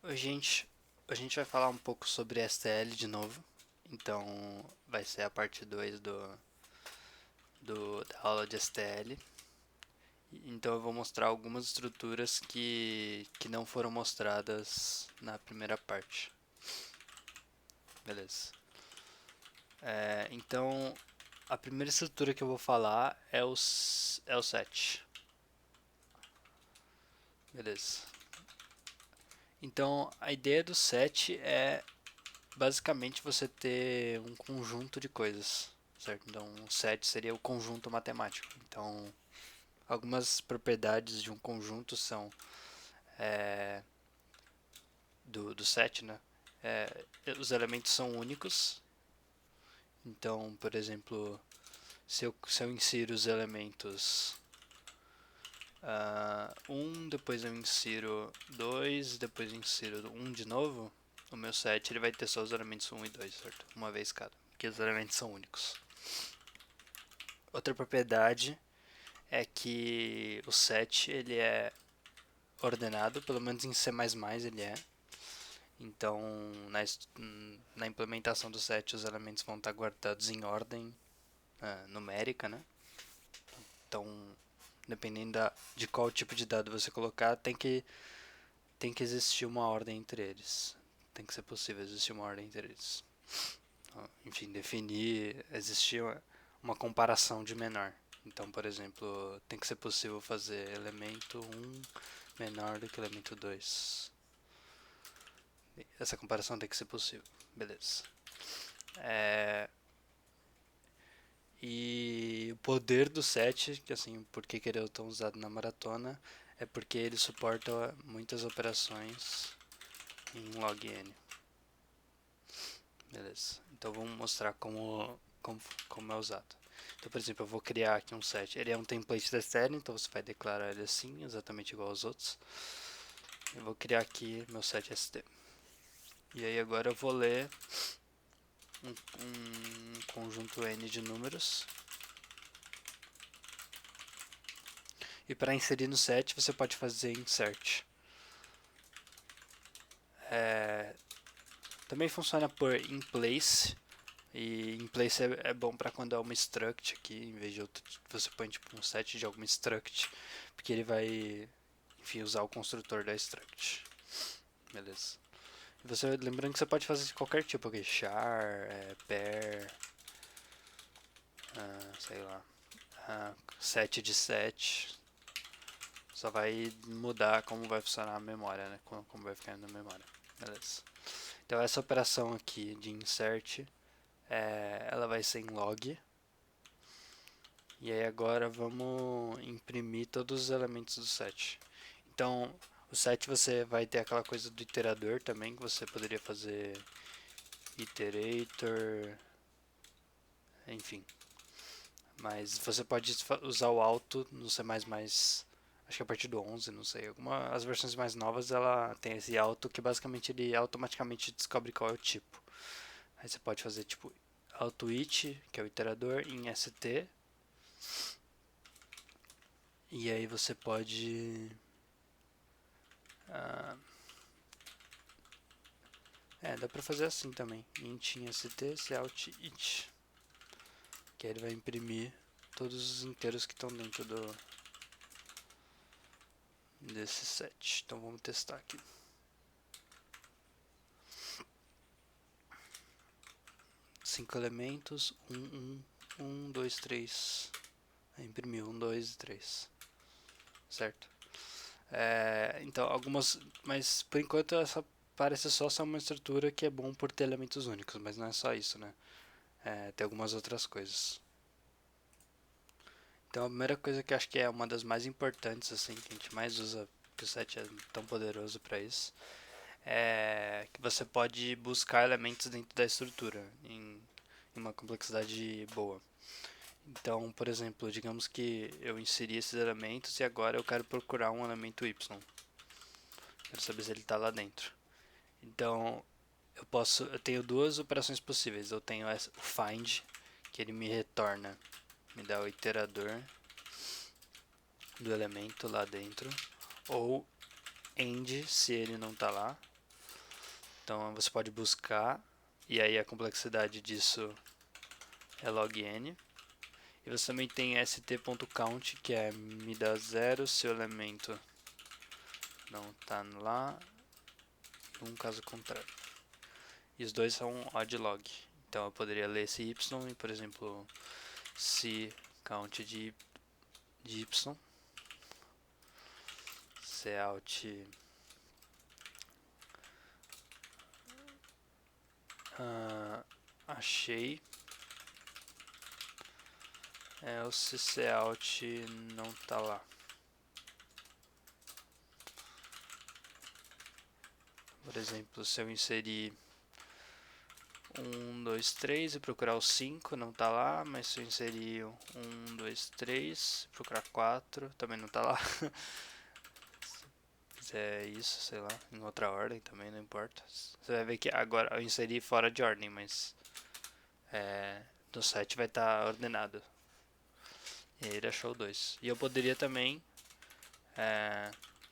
A gente vai falar um pouco sobre STL de novo. Então, vai ser a parte 2 da aula de STL. Então, eu vou mostrar algumas estruturas que não foram mostradas na primeira parte. Beleza. Então, a primeira estrutura que eu vou falar é o set. Beleza. Então, a ideia do set é basicamente você ter um conjunto de coisas, certo? Então, um set seria o conjunto matemático. Então, algumas propriedades de um conjunto são do set, né? Os elementos são únicos. Então, por exemplo, se eu insiro os elementos 1, depois eu insiro 2, depois eu insiro 1 de novo, o meu set ele vai ter só os elementos 1 e 2, certo? Uma vez cada, porque os elementos são únicos. Outra propriedade é que o set ele é ordenado, pelo menos em C++ ele é. Então, na implementação do set, os elementos vão estar guardados em ordem numérica, né? Então, dependendo de qual tipo de dado você colocar, tem que existir uma ordem entre eles. Tem que ser possível existir uma ordem entre eles. Enfim, existir uma comparação de menor. Então, por exemplo, tem que ser possível fazer elemento 1 menor do que elemento 2. Essa comparação tem que ser possível. Beleza. E o poder do set, que assim, por que ele é tão usado na maratona, é porque ele suporta muitas operações em log n. Beleza. Então vamos mostrar como é usado. Então, por exemplo, eu vou criar aqui um set. Ele é um template da série, então você vai declarar ele assim, exatamente igual aos outros. Eu vou criar aqui meu set st. E aí agora eu vou ler um conjunto n de números. E para inserir no set, você pode fazer insert. Também funciona por inplace. E inplace é bom para quando é uma struct aqui, em vez de outro, você põe tipo um set de alguma struct, porque ele vai, enfim, usar o construtor da struct. Beleza. E você, lembrando que você pode fazer de qualquer tipo aqui, char, pair, sei lá, set de set. Só vai mudar como vai funcionar a memória, né? Como vai ficar na memória. Beleza. Então essa operação aqui de insert, ela vai ser em log. E aí agora vamos imprimir todos os elementos do set. Então, o set você vai ter aquela coisa do iterador também, que você poderia fazer iterator, enfim. Mas você pode usar o auto no C++, acho que a partir do 11, não sei. As versões mais novas ela tem esse auto que basicamente ele automaticamente descobre qual é o tipo. Aí você pode fazer tipo auto_it, que é o iterador, em st. E aí você pode dá pra fazer assim também. Int em st, cout it. Que aí ele vai imprimir todos os inteiros que estão dentro desse set. Então vamos testar aqui. Cinco elementos, 2, 3. Imprimiu 1, 2 e 3. Certo? Então, mas por enquanto essa parece só ser uma estrutura que é bom por ter elementos únicos, mas não é só isso, né? Tem algumas outras coisas. Então a primeira coisa que eu acho que é uma das mais importantes, assim, que a gente mais usa, que o set é tão poderoso para isso, é que você pode buscar elementos dentro da estrutura em uma complexidade boa. Então, por exemplo, digamos que eu inseri esses elementos e agora eu quero procurar um elemento y. Quero saber se ele está lá dentro. Então, eu tenho duas operações possíveis. Eu tenho o find, que ele me dá o iterador do elemento lá dentro, ou end, se ele não está lá. Então você pode buscar, e aí a complexidade disso é log n. E você também tem st.count, que é me dá 0 se o elemento não está lá, e caso contrário. E os dois são odd log. Então eu poderia ler esse y e, por exemplo, se count de y, cout achei, ou se cout não tá lá. Por exemplo, se eu inserir 1, 2, 3 e procurar o 5, não tá lá, mas se eu inserir 1, 2, 3 e procurar 4, também não tá lá. Se fizer isso, sei lá, em outra ordem também, não importa. Você vai ver que agora eu inseri fora de ordem, mas no set vai estar ordenado. E aí ele achou 2. E eu poderia também,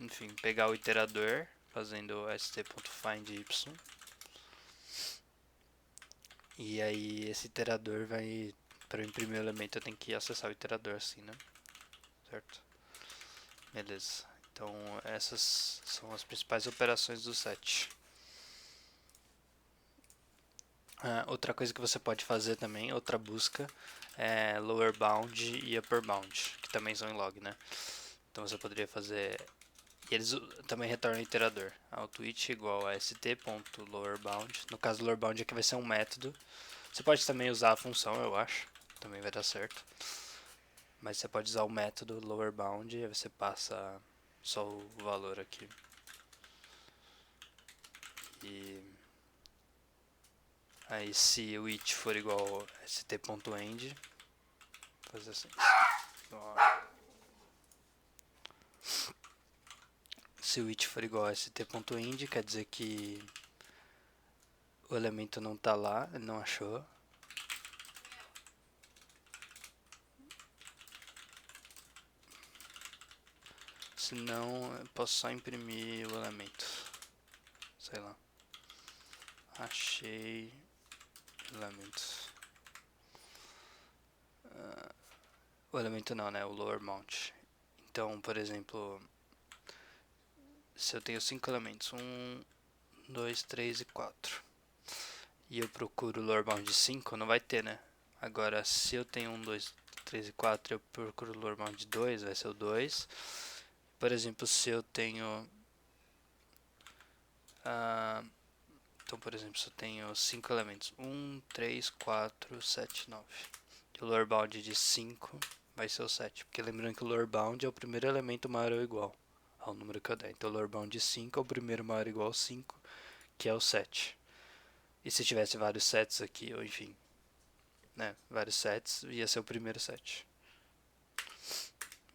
enfim, pegar o iterador, fazendo st.findY. E aí esse iterador vai, para imprimir o elemento eu tenho que acessar o iterador assim, né? Certo? Beleza. Então essas são as principais operações do set. Outra coisa que você pode fazer também, outra busca, é lower bound e upper bound, que também são em log, né? Então você poderia fazer, e eles também retornam o iterador, outwit igual a st.lowerbound. No caso do lower bound aqui vai ser um método. Você pode também usar a função, eu acho, também vai dar certo. Mas você pode usar o método lower bound e aí você passa só o valor aqui. E aí se o it for igual a st.end, fazer assim. Se o it for igual a st.end, quer dizer que o elemento não está lá, ele não achou. Senão eu posso só imprimir o elemento. Sei lá. Achei elemento. O elemento não, né? O lower mount. Então, por exemplo, se eu tenho 5 elementos, 1, 2, 3 e 4, e eu procuro o lower bound de 5, não vai ter, né? Agora, se eu tenho 1, 2, 3 e 4, eu procuro o lower bound de 2, vai ser o 2. Por exemplo, se eu tenho... então, por exemplo, se eu tenho 5 elementos, 1, 3, 4, 7, 9, e o lower bound de 5 vai ser o 7, porque lembrando que o lower bound é o primeiro elemento maior ou igual ao número que eu der. Então o lower bound de 5 é o primeiro maior ou igual a 5, que é o 7. E se tivesse vários sets aqui, ou enfim, né, vários sets, ia ser o primeiro set.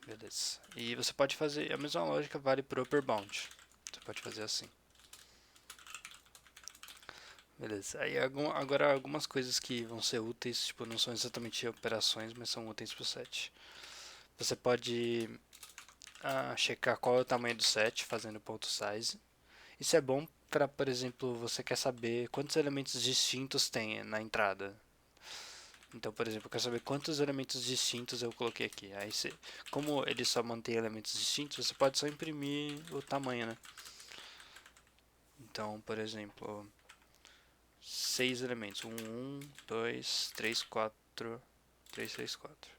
Beleza. E você pode fazer, a mesma lógica vale para o upper bound. Você pode fazer assim. Beleza. Aí agora algumas coisas que vão ser úteis, tipo, não são exatamente operações, mas são úteis para o set. Você pode checar qual é o tamanho do set, fazendo ponto .size. Isso é bom para, por exemplo, você quer saber quantos elementos distintos tem na entrada. Então, por exemplo, eu quero saber quantos elementos distintos eu coloquei aqui. Aí, como ele só mantém elementos distintos, você pode só imprimir o tamanho, né? Então, por exemplo, 6 elementos. 1, 2, 3, 4, 3, 6, 4.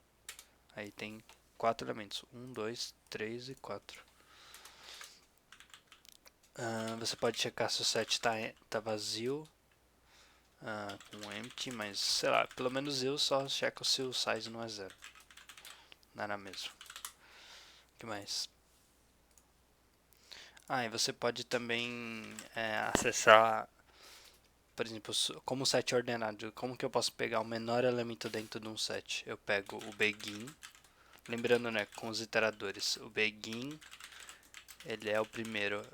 Aí tem 4 elementos. 1, 2, 3 e 4. Você pode checar se o set tá vazio, com empty, mas sei lá, pelo menos eu só checo se o size não é 0. Nada mesmo. O que mais? E você pode também acessar, por exemplo, como o set é ordenado, como que eu posso pegar o menor elemento dentro de um set? Eu pego o begin, lembrando, né, com os iteradores, o begin, ele é o primeiro,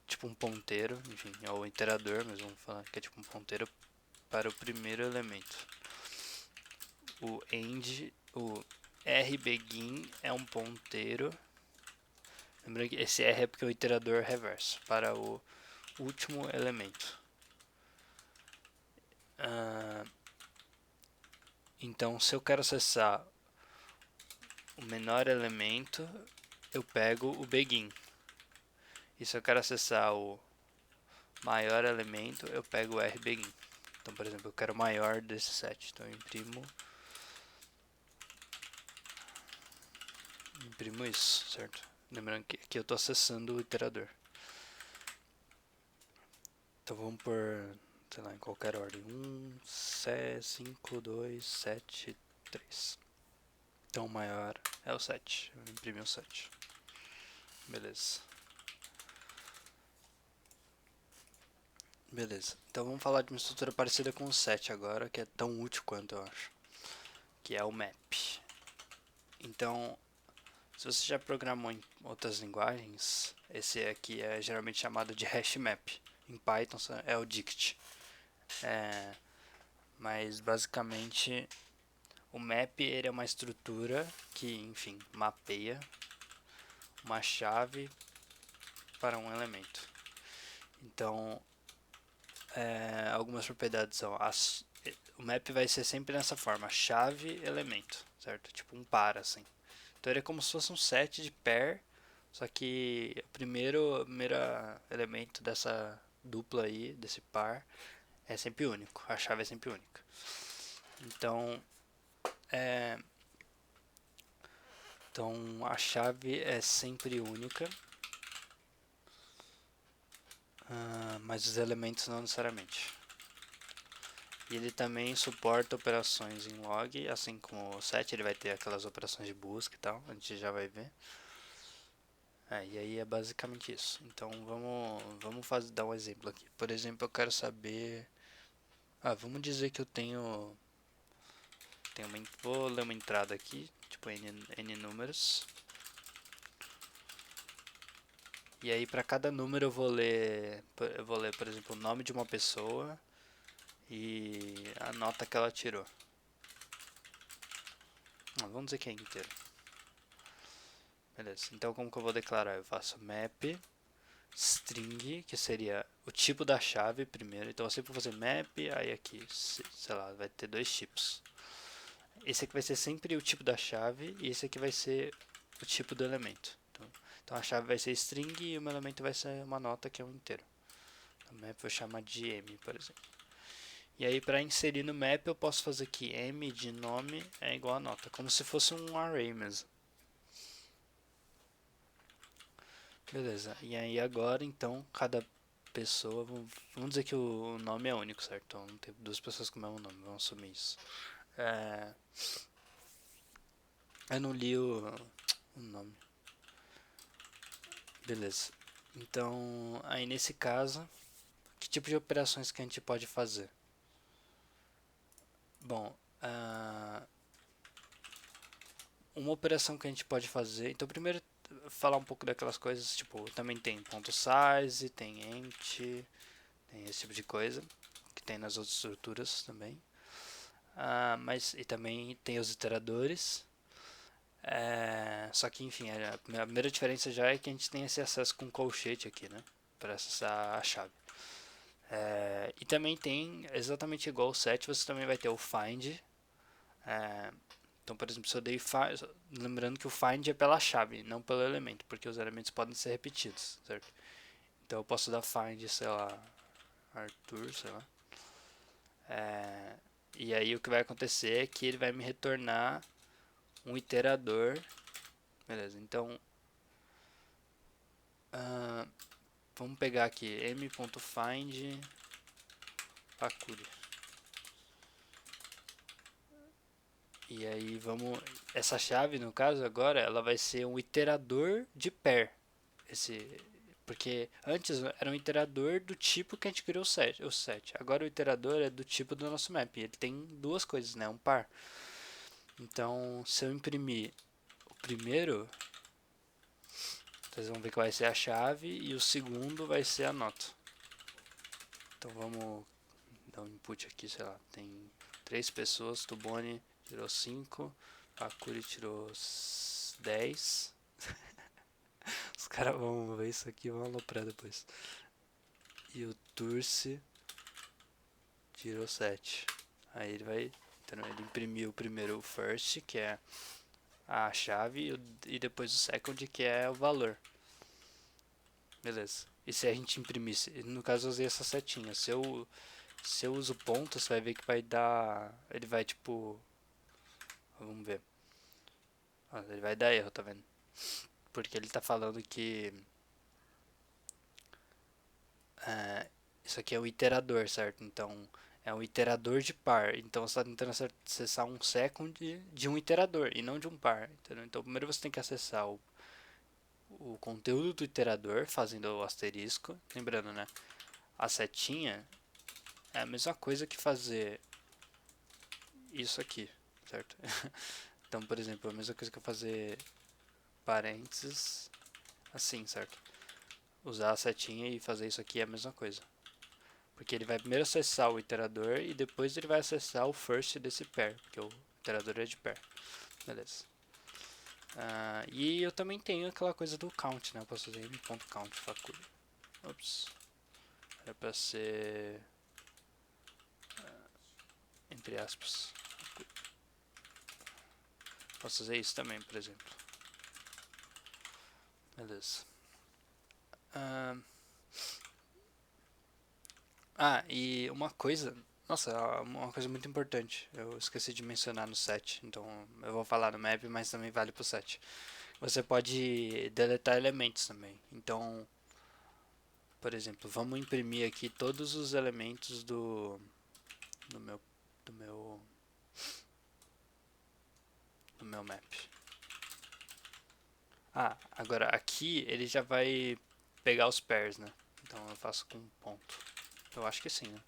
tipo um ponteiro, enfim, é o iterador, mas vamos falar que é tipo um ponteiro para o primeiro elemento. O end, o rbegin é um ponteiro. Lembrando que esse R é porque é o iterador reverso para o último elemento. Então, se eu quero acessar o menor elemento, eu pego o begin. E se eu quero acessar o maior elemento, eu pego o rbegin. Então, por exemplo, eu quero o maior desse set. Então, eu imprimo isso, certo? Lembrando que aqui eu estou acessando o iterador. Então, vamos por, sei lá, em qualquer ordem. 1, 5, 2, 7, 3. Então, o maior é o 7. Eu imprimi o 7. Beleza. Beleza. Então, vamos falar de uma estrutura parecida com o 7 agora, que é tão útil quanto eu acho. Que é o map. Então, se você já programou em outras linguagens, esse aqui é geralmente chamado de hash map. Em Python é o dict. Mas basicamente o map ele é uma estrutura que, enfim, mapeia uma chave para um elemento. Então, algumas propriedades são o map vai ser sempre nessa forma, chave elemento, certo? Tipo um par assim. Então ele é como se fosse um set de pair, só que o primeiro elemento dessa dupla aí, desse par, é sempre único. A chave é sempre única. Então, a chave é sempre única, mas os elementos não necessariamente. E ele também suporta operações em log, assim como o set ele vai ter aquelas operações de busca e tal, a gente já vai ver. E aí é basicamente isso. Então vamos dar um exemplo aqui. Por exemplo, eu quero saber. Vamos dizer que eu vou ler uma entrada aqui, tipo n números. E aí para cada número eu vou ler, por exemplo, o nome de uma pessoa e a nota que ela tirou. Vamos dizer que é inteiro. Beleza. Então como que eu vou declarar? Eu faço map string, que seria o tipo da chave primeiro. Então eu sempre vou fazer map, aí aqui, sei lá, vai ter dois tipos. Esse aqui vai ser sempre o tipo da chave e esse aqui vai ser o tipo do elemento. Então a chave vai ser string e o meu elemento vai ser uma nota que é um inteiro. Então map eu vou chamar de m, por exemplo. E aí para inserir no map eu posso fazer que m de nome é igual a nota, como se fosse um array mesmo. Beleza, e aí agora então cada pessoa, vamos dizer que o nome é único, certo? Então tem duas pessoas com o mesmo nome, vamos assumir isso. Eu não li o nome. Beleza. Então, aí nesse caso, que tipo de operações que a gente pode fazer? Bom, uma operação que a gente pode fazer. Então, primeiro, falar um pouco daquelas coisas. Tipo, também tem ponto .size, tem int, tem esse tipo de coisa. Que tem nas outras estruturas também. E também tem os iteradores. Só que, enfim, a primeira diferença já é que a gente tem esse acesso com colchete aqui, né? Para acessar a chave. E também tem, exatamente igual o set, você também vai ter o find. Então, por exemplo, se eu dei find, lembrando que o find é pela chave, não pelo elemento, porque os elementos podem ser repetidos, certo? Então eu posso dar find, sei lá, Arthur, sei lá. E aí o que vai acontecer é que ele vai me retornar um iterador. Beleza, então vamos pegar aqui m.find Pakuri. E aí essa chave no caso agora ela vai ser um iterador de pair. Porque antes era um iterador do tipo que a gente criou o set. Agora o iterador é do tipo do nosso map. Ele tem duas coisas, né? Um par. Então, se eu imprimir o primeiro, vocês vão ver que vai ser a chave e o segundo vai ser a nota. Então vamos dar um input aqui, sei lá, tem 3 pessoas, Tubone tirou 5, Pakuri tirou 10. Os caras vão ver isso aqui e vão aloprar depois. e o Turce tirou 7. Aí ele vai, então ele imprimiu primeiro o first, que é a chave, e depois o second, que é o valor. Beleza. E se a gente imprimisse, no caso eu usei essa setinha, se eu uso ponto, você vai ver que vai dar, ele vai tipo, vamos ver, ele vai dar erro, tá vendo? Porque ele tá falando que isso aqui é um iterador, certo? Então é um iterador de par. Então você está tentando acessar um second de um iterador e não de um par. Entendeu? Então primeiro você tem que acessar o conteúdo do iterador fazendo o asterisco. Lembrando, né? A setinha é a mesma coisa que fazer isso aqui, certo? Então, por exemplo, a mesma coisa que eu fazer parênteses assim, certo? Usar a setinha e fazer isso aqui é a mesma coisa. Porque ele vai primeiro acessar o iterador e depois ele vai acessar o first desse pair, porque o iterador é de pair. Beleza. E eu também tenho aquela coisa do count, né? Eu posso fazer m.count facuri. Ops. É pra ser entre aspas. Posso fazer isso também, por exemplo. Beleza. E uma coisa, nossa, uma coisa muito importante, eu esqueci de mencionar no set, então eu vou falar no map, mas também vale pro set. Você pode deletar elementos também. Então, por exemplo, vamos imprimir aqui todos os elementos do meu do meu do meu map. Agora aqui ele já vai pegar os pairs, né? Então eu faço com um ponto. Eu acho que sim, né?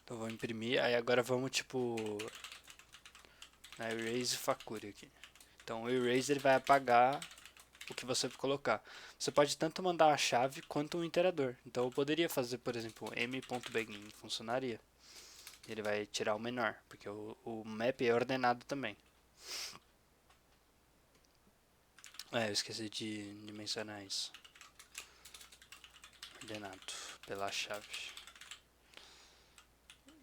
Então vou imprimir, aí agora vamos tipo na erase facuri aqui. Então o erase ele vai apagar o que você colocar. Você pode tanto mandar a chave quanto um iterador. Então eu poderia fazer, por exemplo, m.begin, funcionaria. Ele vai tirar o menor, porque o map é ordenado também. Eu esqueci de mencionar isso. Ordenado pela chave.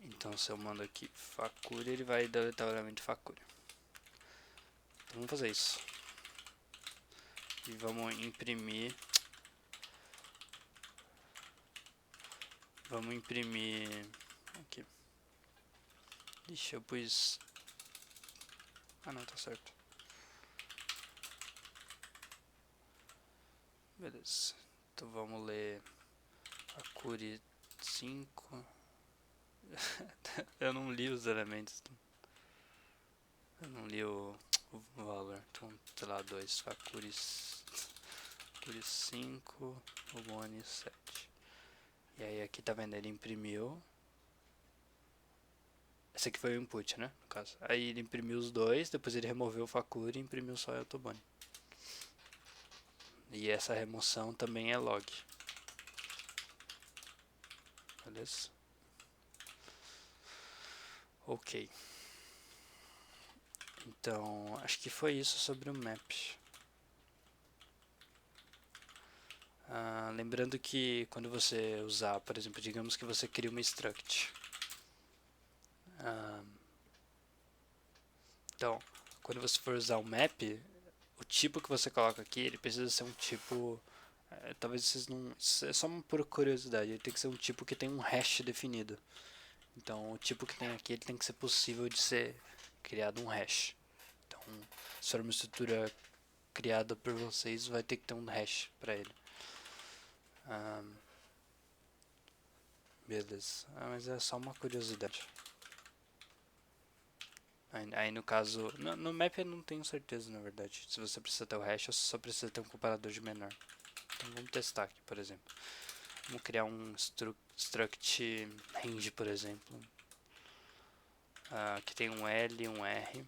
Então se eu mando aqui facuri, ele vai deletar o elemento facuri. Então vamos fazer isso. E vamos imprimir. Vamos imprimir aqui. Ixi, eu pus. Não, tá certo. Beleza. Então vamos ler facuri 5. Eu não li os elementos. Eu não li o valor. Então, sei lá, 2 facuri 5, o one 7. E aí aqui tá vendo, ele imprimiu. Esse aqui foi o input, né? No caso. Aí ele imprimiu os dois, depois ele removeu o facuri e imprimiu só o autobone. E essa remoção também é log. Beleza? Ok. Então, acho que foi isso sobre o map. Lembrando que quando você usar, por exemplo, digamos que você cria uma struct. Então, quando você for usar o map, o tipo que você coloca aqui, ele precisa ser um tipo... talvez vocês não... Isso é só uma pura curiosidade. Ele tem que ser um tipo que tem um hash definido. Então, o tipo que tem aqui, ele tem que ser possível de ser criado um hash. Então, se for uma estrutura criada por vocês, vai ter que ter um hash para ele. Beleza. Mas é só uma curiosidade. Aí no caso, no map eu não tenho certeza, na verdade. Se você precisa ter o hash ou se só precisa ter um comparador de menor. Então vamos testar aqui, por exemplo. Vamos criar um struct range, por exemplo. Que tem um L e um R.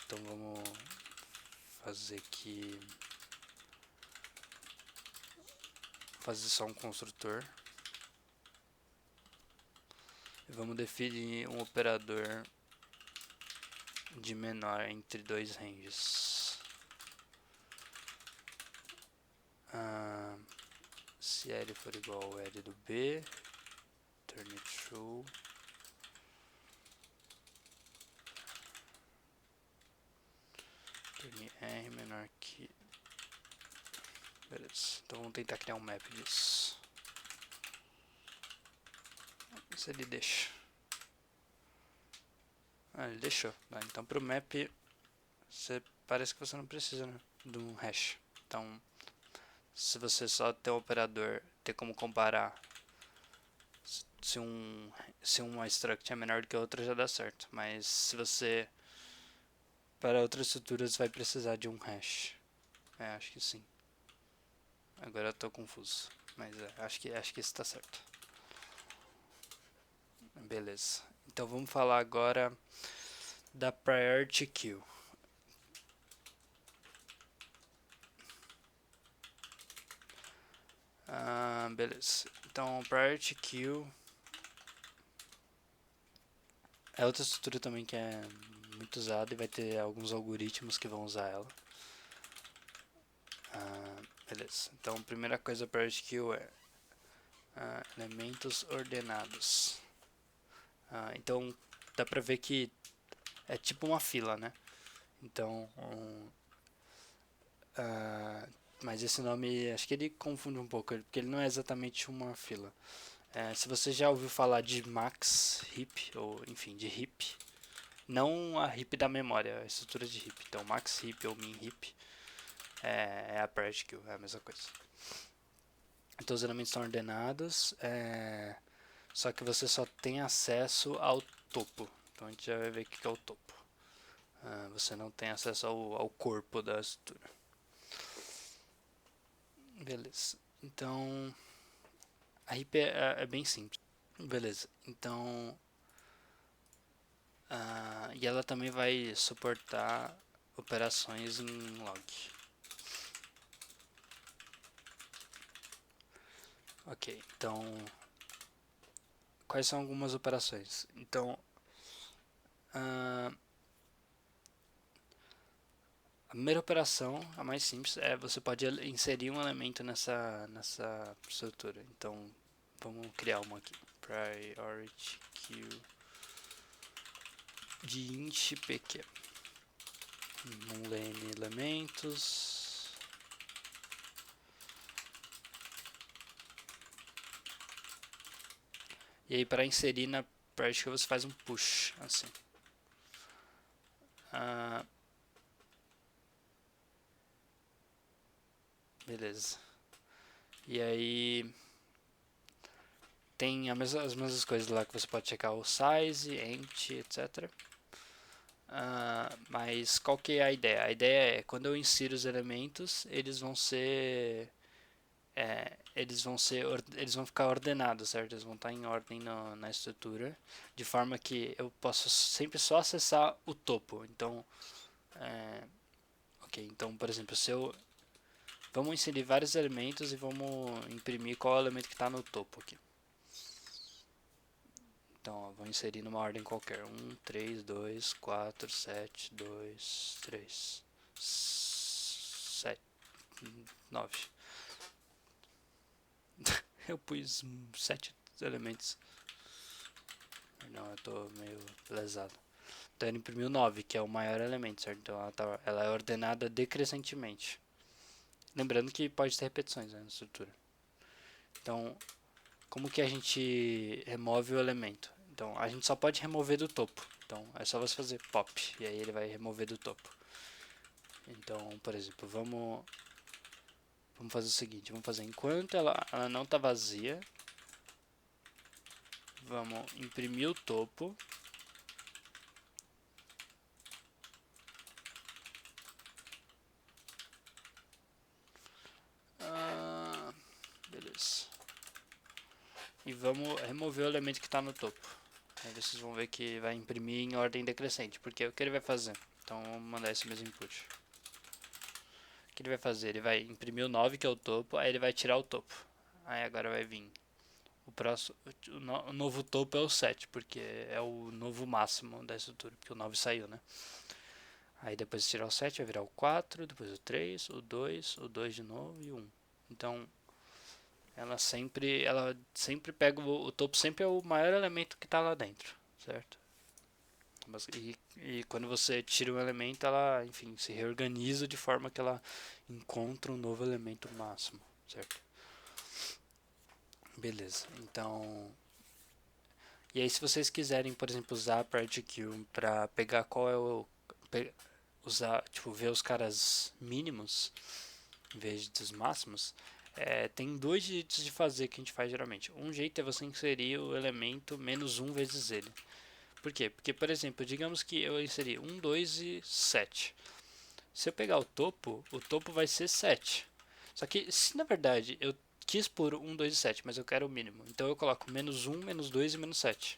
Então vamos fazer aqui... Fazer só um construtor. E vamos definir um operador de menor entre dois ranges. Se L for igual ao L do B, turn it true. Turn R menor que... Beleza, então vamos tentar criar um map disso. Se ele deixa. Ele deixou. Então pro map, parece que você não precisa, né, de um hash. Então, se você só ter um operador, ter como comparar se uma struct é menor do que a outra, já dá certo. Mas se você, para outras estruturas, vai precisar de um hash. Acho que sim. Agora eu tô confuso. Mas acho que isso está certo. Beleza. Então vamos falar agora da priority queue. Beleza. Então priority queue é outra estrutura também que é muito usada e vai ter alguns algoritmos que vão usar ela. Beleza. Então a primeira coisa priority queue é elementos ordenados. Então dá pra ver que é tipo uma fila, né? Então mas esse nome, acho que ele confunde um pouco, porque ele não é exatamente uma fila. Se você já ouviu falar de max heap, ou enfim, de heap, não a heap da memória, a estrutura de heap. Então max heap ou min heap é a priority queue, é a mesma coisa. Então os elementos estão ordenados, só que você só tem acesso ao topo. Então a gente já vai ver o que é o topo. Você não tem acesso ao corpo da estrutura. Beleza. Então a heap é bem simples. Beleza. Então e ela também vai suportar operações em log. Ok, então quais são algumas operações? Então a primeira operação, a mais simples, você pode inserir um elemento nessa estrutura. Então vamos criar uma aqui, priority queue de int pq. N elementos. E aí para inserir na priority queue você faz um push, assim. Beleza. E aí tem as mesmas coisas lá que você pode checar o size, int, etc. Mas qual que é a ideia? A ideia é quando eu insiro os elementos, eles vão ficar ordenados, certo? Eles vão estar em ordem na estrutura, de forma que eu posso sempre só acessar o topo. Então, então por exemplo, vamos inserir vários elementos e vamos imprimir qual elemento que está no topo aqui. Então, vou inserir numa ordem qualquer. 1, 3, 2, 4, 7, 2, 3, 7, 9. Eu pus 7 elementos. Não, eu tô meio lesado. Então, ele imprimiu 9, que é o maior elemento, certo? Então, ela é ordenada decrescentemente. Lembrando que pode ter repetições, né, na estrutura. Então, como que a gente remove o elemento? Então, a gente só pode remover do topo. Então, é só você fazer pop, e aí ele vai remover do topo. Então, por exemplo, vamos fazer o seguinte, vamos fazer enquanto ela não está vazia, vamos imprimir o topo. Beleza. E vamos remover o elemento que está no topo. Aí vocês vão ver que vai imprimir em ordem decrescente, porque é o que ele vai fazer. Então vamos mandar esse mesmo input. O que ele vai fazer? Ele vai imprimir o 9, que é o topo, aí ele vai tirar o topo. Aí agora vai vir O próximo, o novo topo é o 7, porque é o novo máximo da estrutura, porque o 9 saiu, né? Aí depois de tirar o 7 vai virar o 4, depois o 3, o 2 de novo e o 1. Então, ela sempre pega o topo, sempre é o maior elemento que está lá dentro, certo? E quando você tira um elemento, ela, enfim, se reorganiza de forma que ela encontra um novo elemento máximo, certo? Beleza, então. E aí, se vocês quiserem, por exemplo, usar a PartQ para pegar qual é o. Usar, tipo, ver os caras mínimos em vez dos máximos, tem dois jeitos de fazer que a gente faz geralmente. Um jeito é você inserir o elemento menos um vezes ele. Por quê? Porque, por exemplo, digamos que eu inseri 1, 2 e 7. Se eu pegar o topo vai ser 7. Só que se na verdade eu quis pôr 1, 2 e 7, mas eu quero o mínimo, então eu coloco menos 1, menos 2 e menos 7.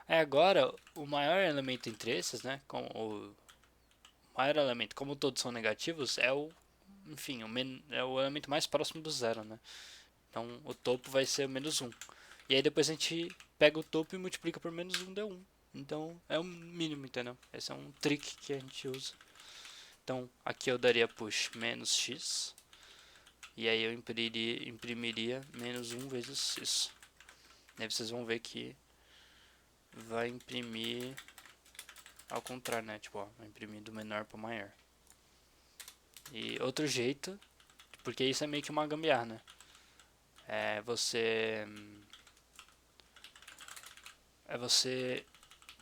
Aí agora, o maior elemento entre esses, né, o maior elemento, como todos são negativos, enfim, é o elemento mais próximo do zero, né? Então o topo vai ser menos um. E aí depois a gente pega o topo e multiplica por menos um, deu um. Então é o mínimo, entendeu? Esse é um trick que a gente usa. Então aqui eu daria push menos x. E aí eu imprimiria menos um vezes isso. E aí vocês vão ver que vai imprimir ao contrário, né? Tipo, ó, vai imprimir do menor para o maior. E outro jeito, porque isso é meio que uma gambiarra, né? É você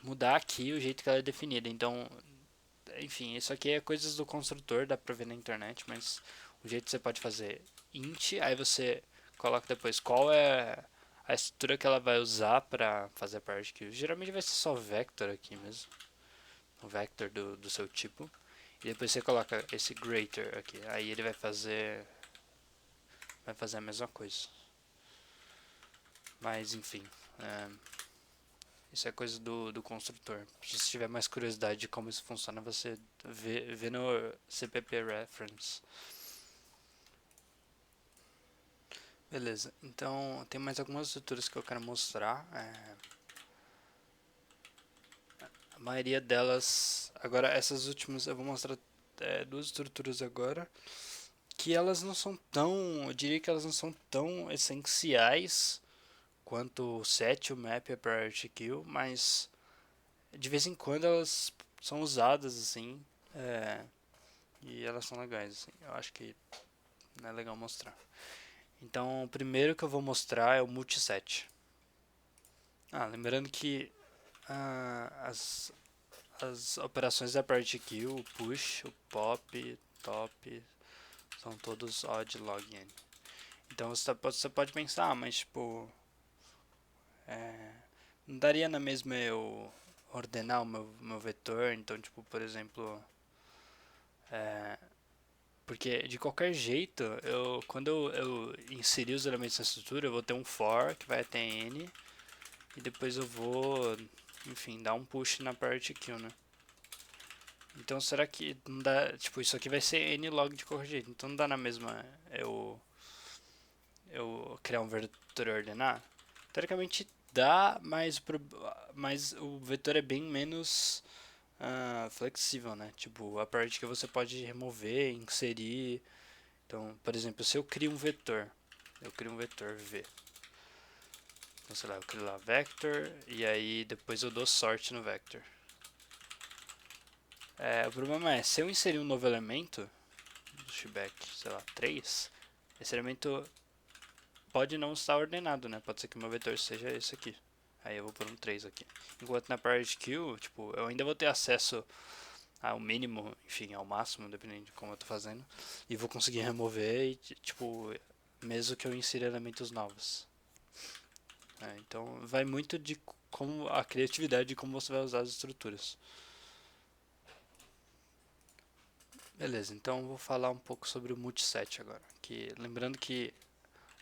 mudar aqui o jeito que ela é definida. Então, enfim, isso aqui é coisas do construtor, dá pra ver na internet, mas o jeito que você pode fazer int, aí você coloca depois qual é a estrutura que ela vai usar para fazer a parte que geralmente vai ser só vector aqui mesmo, o vector do seu tipo. E depois você coloca esse greater aqui, aí ele vai fazer a mesma coisa. Mas enfim, isso é coisa do construtor. Se você tiver mais curiosidade de como isso funciona, você vê no CPP Reference. Beleza, então tem mais algumas estruturas que eu quero mostrar. A maioria delas. Agora, essas últimas eu vou mostrar duas estruturas agora. Que elas não são tão. Eu diria que elas não são tão essenciais quanto o set, o map e a priority queue, mas de vez em quando elas são usadas assim. É, e elas são legais, assim. Eu acho que é legal mostrar. Então, o primeiro que eu vou mostrar é o multiset. Lembrando que as operações da parte aqui, o push, o pop, top, são todos odd log n. Então você pode pensar, mas tipo, não daria na mesma eu ordenar o meu vetor, então tipo, por exemplo, porque de qualquer jeito, quando eu inserir os elementos na estrutura, eu vou ter um for que vai até n, e depois eu vou, enfim, dar um push na parte aqui, né? Então será que não dá, tipo, isso aqui vai ser n log de qualquer jeito, então não dá na mesma eu criar um vetor e ordenar? Teoricamente dá, mas o vetor é bem menos flexível, né? Tipo, a parte que você pode remover, inserir. Então, por exemplo, se eu crio um vetor v. Então, sei lá, eu crio lá vector e aí depois eu dou sort no vector. O problema é, se eu inserir um novo elemento, do shback, sei lá, 3, esse elemento pode não estar ordenado, né? Pode ser que o meu vetor seja esse aqui. Aí eu vou por um 3 aqui. Enquanto na priority queue, tipo, eu ainda vou ter acesso ao mínimo, enfim, ao máximo, dependendo de como eu tô fazendo. E vou conseguir remover, e, tipo, mesmo que eu insira elementos novos. Então vai muito de como a criatividade de como você vai usar as estruturas. Beleza, então eu vou falar um pouco sobre o multiset agora. Lembrando que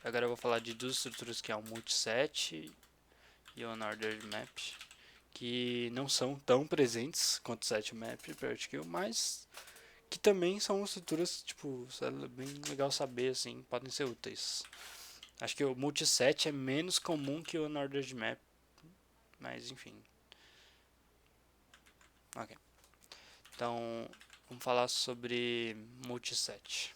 agora eu vou falar de duas estruturas que é o multiset e o unordered map, que não são tão presentes quanto o set map e priority queue, mas que também são estruturas, tipo, é bem legal saber, assim, podem ser úteis. Acho que o multiset é menos comum que o unordered map, mas enfim. Ok. Então, vamos falar sobre multiset.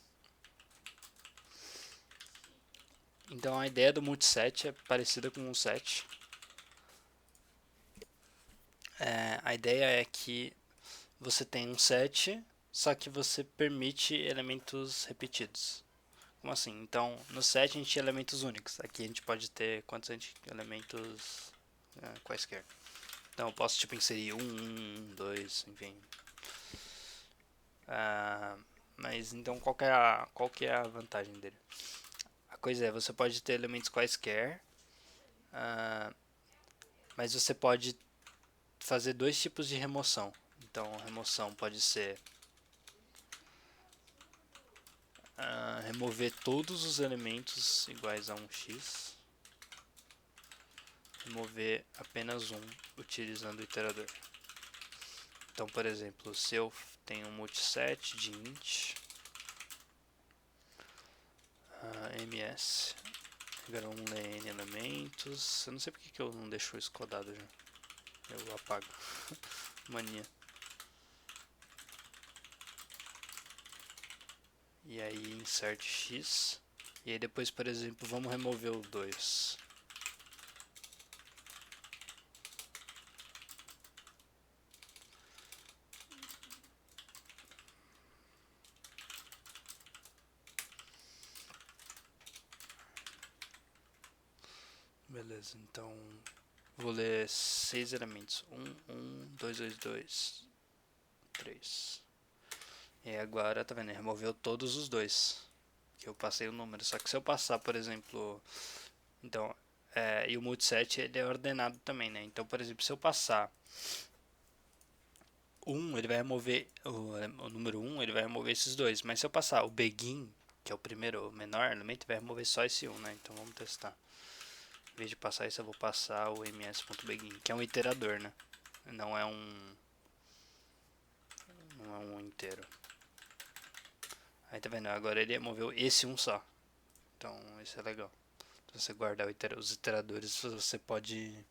Então, a ideia do multiset é parecida com o set. A ideia é que você tem um set, só que você permite elementos repetidos. Como assim? Então, no set a gente tem elementos únicos. Aqui a gente pode ter quantos elementos quaisquer. Então, eu posso tipo inserir um, dois, enfim. Mas então qual que é a vantagem dele? A coisa é, você pode ter elementos quaisquer, mas você pode fazer dois tipos de remoção. Então, a remoção pode ser remover todos os elementos iguais a 1x, remover apenas um utilizando o iterador. Então, por exemplo, se eu tenho um multiset de int ms len elementos, eu não sei porque que eu não deixo isso codado já, eu apago, mania. E aí insert x, e aí depois, por exemplo, vamos remover o 2. Beleza, então vou ler 6 elementos. 2, 3. E agora, tá vendo? Ele removeu todos os dois. Que eu passei o número. Só que se eu passar, por exemplo. Então. E o multiset ele é ordenado também, né? Então, por exemplo, se eu passar 1, ele vai remover. O número 1, ele vai remover esses dois. Mas se eu passar o begin, que é o primeiro, o menor elemento, vai remover só esse 1, né? Então vamos testar. Em vez de passar isso, eu vou passar o ms.begin, que é um iterador, né? Não é um. Não é um inteiro. Aí tá vendo? Agora ele removeu esse um só. Então isso é legal. Se você guardar os iteradores, você pode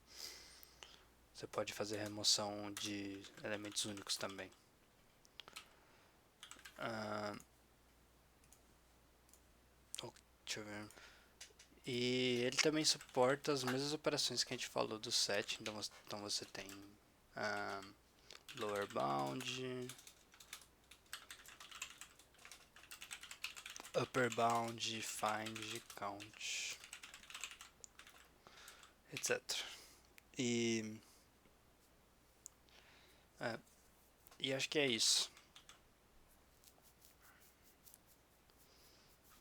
fazer remoção de elementos únicos também. Deixa eu ver. E ele também suporta as mesmas operações que a gente falou do set. Então você tem lower bound, upper bound, find, count, etc. E, e acho que é isso.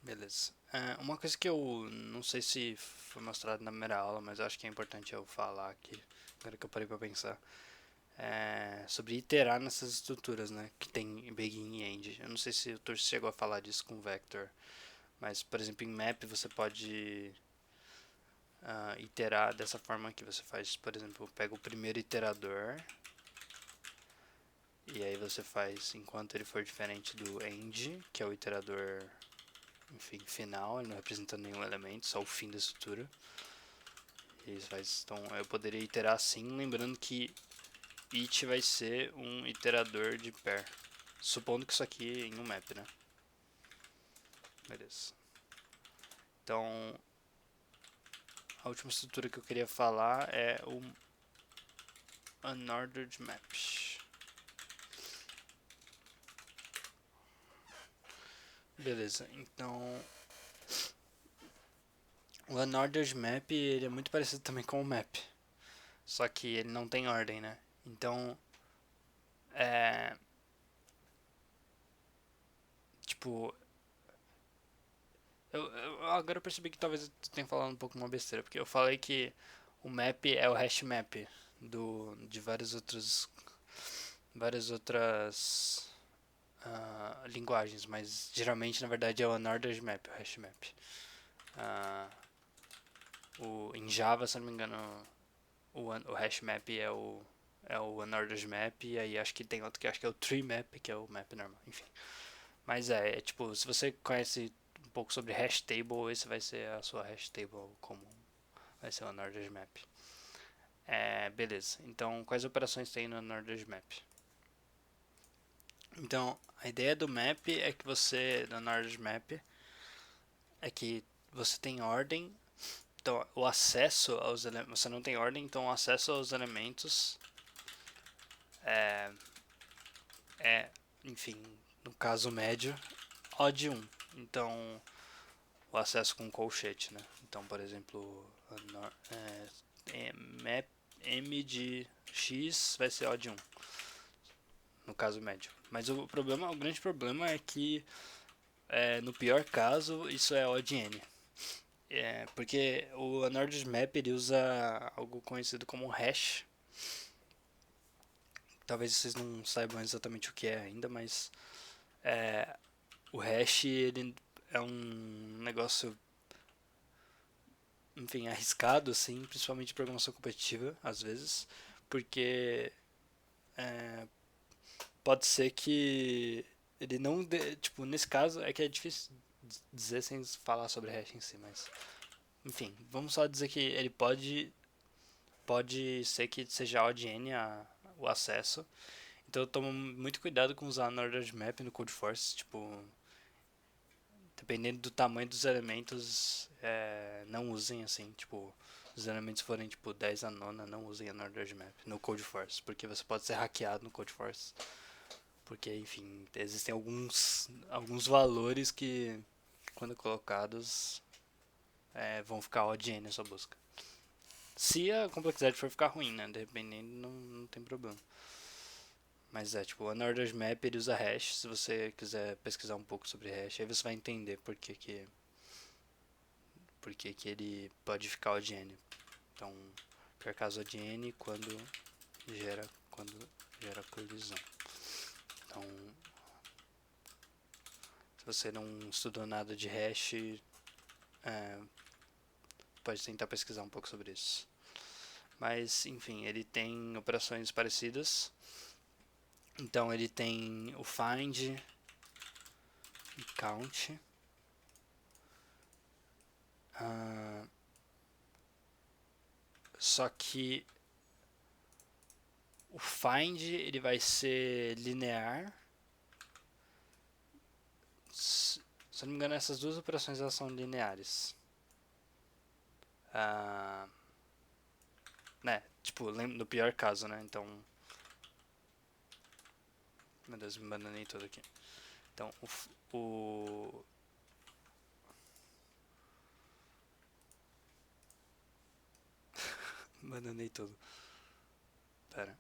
Beleza. Uma coisa que eu não sei se foi mostrado na primeira aula, mas eu acho que é importante eu falar aqui, agora que eu parei pra pensar, sobre iterar nessas estruturas, né, que tem begin e end. Eu não sei se o Torce chegou a falar disso com vector, mas, por exemplo, em map você pode iterar dessa forma que você faz, por exemplo, pega o primeiro iterador, e aí você faz enquanto ele for diferente do end, que é o iterador, enfim, final, ele não representa nenhum elemento, só o fim da estrutura. Isso faz, então eu poderia iterar assim, lembrando que it vai ser um iterador de pair, supondo que isso aqui é em um map, né? Beleza. Então, a última estrutura que eu queria falar é o unordered maps. Beleza, então o unordered map ele é muito parecido também com o map, só que ele não tem ordem, né? Então, tipo, agora eu percebi que talvez eu tenha falado um pouco uma besteira, porque eu falei que o map é o hash map de várias outras linguagens, mas geralmente na verdade é o unordered map, o hash map. Em Java, se não me engano, o hash map é o unordered map, e aí acho que tem outro que acho que é o tree map, que é o map normal, enfim. Mas tipo, se você conhece um pouco sobre hash table, esse vai ser a sua hash table comum. Vai ser o unordered map. Beleza. Então, quais operações tem no unordered map? Então, a ideia do map é que você, no unordered map, é que você tem ordem. Então, o acesso aos elementos, você não tem ordem, então o acesso aos elementos é, enfim, no caso médio, odd 1. Então, o acesso com colchete, né? Então, por exemplo, map m de x vai ser odd 1, no caso médio. Mas o grande problema é que no pior caso isso é odd n. Porque o unordered map ele usa algo conhecido como hash. Talvez vocês não saibam exatamente o que é ainda, mas o hash ele é um negócio, enfim, arriscado, assim, principalmente em programação competitiva, às vezes, porque pode ser que ele não tipo, nesse caso é que é difícil dizer sem falar sobre hash em si, mas enfim, vamos só dizer que ele pode ser que seja odd n o acesso. Então eu tomo muito cuidado com usar unordered map no Codeforce, tipo, dependendo do tamanho dos elementos, não usem assim, tipo, os elementos forem tipo 10 a nona, não usem unordered map no Codeforce, porque você pode ser hackeado no Codeforce. Porque, enfim, existem alguns valores que, quando colocados, vão ficar odd n na sua busca. Se a complexidade for ficar ruim, né? Dependendo, não tem problema. Mas tipo, o unordered map ele usa hash. Se você quiser pesquisar um pouco sobre hash, aí você vai entender por que ele pode ficar odd n. Então, pior caso odd n quando gera colisão. Então, se você não estudou nada de hash, pode tentar pesquisar um pouco sobre isso. Mas, enfim, ele tem operações parecidas. Então, ele tem o find e count. Só que o find ele vai ser linear. Se eu não me engano, essas duas operações elas são lineares. Né, tipo, no pior caso, né? Então, meu Deus, me abandonei todo aqui. Então, abandonei tudo. Pera.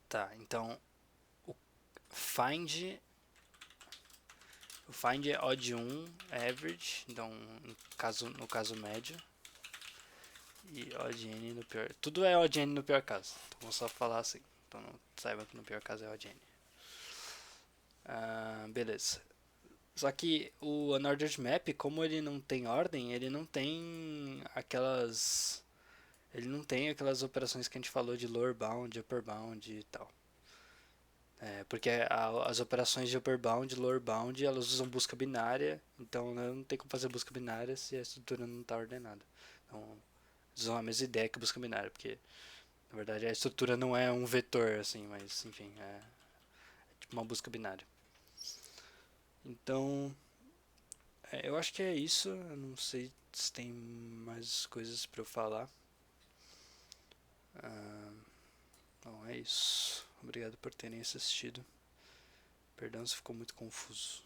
Tá, então o find é odd 1 average, então no caso médio, e odd n no pior. Tudo é odd n no pior caso. Então vou só falar assim. Então saiba que no pior caso é odd n. Beleza. Só que o unordered map, como ele não tem ordem, ele não tem aquelas operações que a gente falou de lower bound, upper bound e tal. Porque as operações de upper bound e lower bound elas usam busca binária, então não tem como fazer busca binária se a estrutura não está ordenada. Então, eles usam a mesma ideia que busca binária, porque na verdade a estrutura não é um vetor, assim, mas enfim, é tipo uma busca binária. Então, eu acho que é isso. Eu não sei se tem mais coisas para eu falar. Bom, é isso. Obrigado por terem assistido. Perdão se ficou muito confuso.